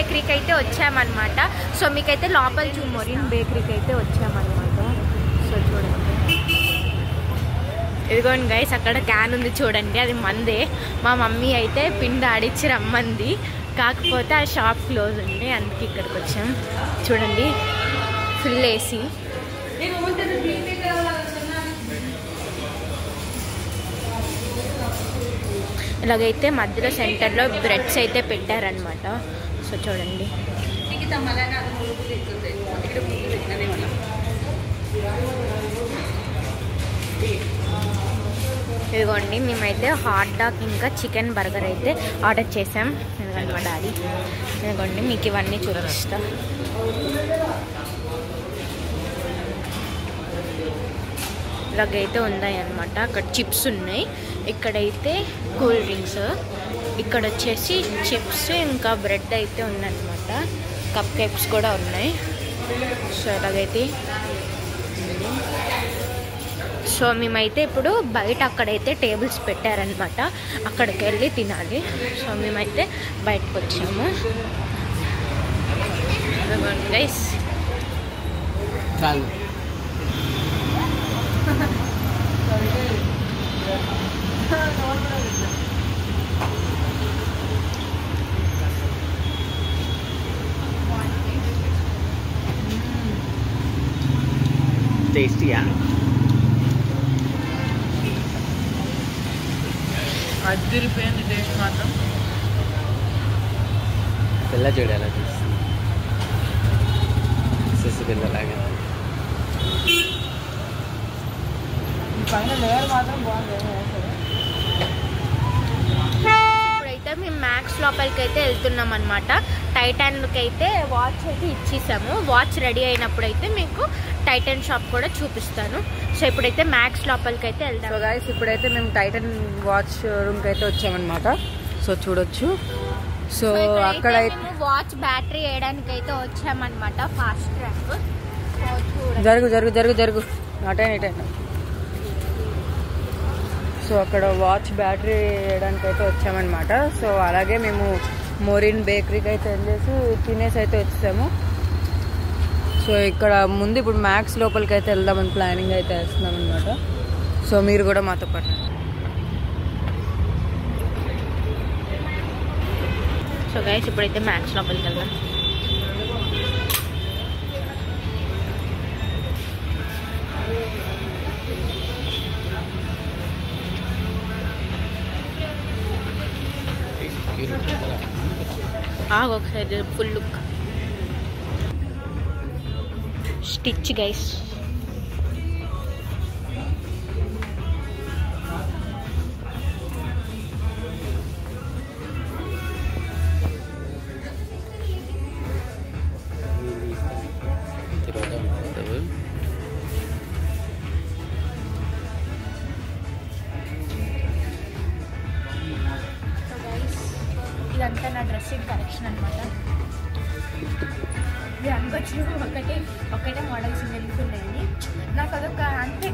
బేకరీకి అయితే వచ్చామన్నమాట. సో మీకైతే లోపల మొరిన్ బేకరీకి అయితే వచ్చామన్నమాట. సో చూడండి, ఇదిగోండి గైస్, అక్కడ క్యాన్ ఉంది చూడండి, అది మందే. మా మమ్మీ అయితే పిండి ఆడిచ్చి రమ్మంది, కాకపోతే ఆ షాప్ క్లోజ్ ఉంది, అందుకే ఇక్కడికి వచ్చాం. చూడండి ఫుల్ ఏసీ. ఇలాగైతే మధ్యలో సెంటర్లో బ్రెడ్స్ అయితే పెట్టారనమాట. సో చూడండి, ఇదిగోండి మేమైతే హాట్ డాగ్ ఇంకా చికెన్ బర్గర్ అయితే ఆర్డర్ చేసాం. ఎందుకంటే మా డాడీ, ఇదిగోండి మీకు ఇవన్నీ చూపిస్తా. ఇలాగైతే ఉన్నాయి అన్నమాట. అక్కడ చిప్స్ ఉన్నాయి, ఇక్కడైతే కూల్ డ్రింక్స్, ఇక్కడ వచ్చేసి చిప్స్ ఇంకా బ్రెడ్ అయితే ఉందన్నమాట. కప్ కేక్స్ కూడా ఉన్నాయి. సో ఇలాగైతే సో మేమైతే ఇప్పుడు బయట అక్కడైతే టేబుల్స్ పెట్టారనమాట, అక్కడికి వెళ్ళి తినాలి. సో మేమైతే బయటకు వచ్చాము గైస్. టేస్టీయా? అదిరిపోయింది టేస్ట్ మాత్రం. పిల్ల చూడు ఎలా చూస్తుంది, సిసి పిల్లలాగా. పైన లేయర్ మాత్రం బాగుంది. ఇప్పుడైతే మేము మ్యాక్స్ లోపలికి అయితే వెళ్తున్నాం అనమాట. టైటాన్కి అయితే వాచ్ అయితే ఇచ్చేసాము. వాచ్ రెడీ అయినప్పుడు అయితే మీకు టైటన్ షాప్ కూడా చూపిస్తాను. సో ఇప్పుడైతే మ్యాక్స్ లోపలికి అయితే వెళ్తాం. సో గైస్, ఇప్పుడైతే మేము టైటన్ వాచ్ రూమ్కి అయితే వచ్చామన్నమాట. సో చూడొచ్చు. సో అక్కడ వాచ్ బ్యాటరీ వేయడానికి అయితే వచ్చామన్నమాట. Fast track. జరుగు జరుగు జరుగు జరుగు అటైనా. సో అక్కడ వాచ్ బ్యాటరీ వేయడానికి అయితే వచ్చామన్నమాట. సో అలాగే మేము మొరిన్ బేకరీకి అయితే వెళ్ళేసి తినేసి అయితే వచ్చాము. సో ఇక్కడ ముందు ఇప్పుడు మ్యాక్స్ లోపలికి అయితే వెళ్దామని ప్లానింగ్ అయితే వేస్తున్నాం అనమాట. సో మీరు కూడా మాతో పాటు. సో గైస్, ఇప్పుడైతే మ్యాక్స్ లోపలికి వెళ్దాం. ఒకసారి ఫుల్ లుక్ స్టిచ్ గైస్. ఇదంతా నా డ్రెస్సింగ్ కలెక్షన్ అనమాట. ఇది అనుకోవచ్చు ఒకటే మోడల్స్ వెళ్తున్నాయి. నాకు అదొక అంతే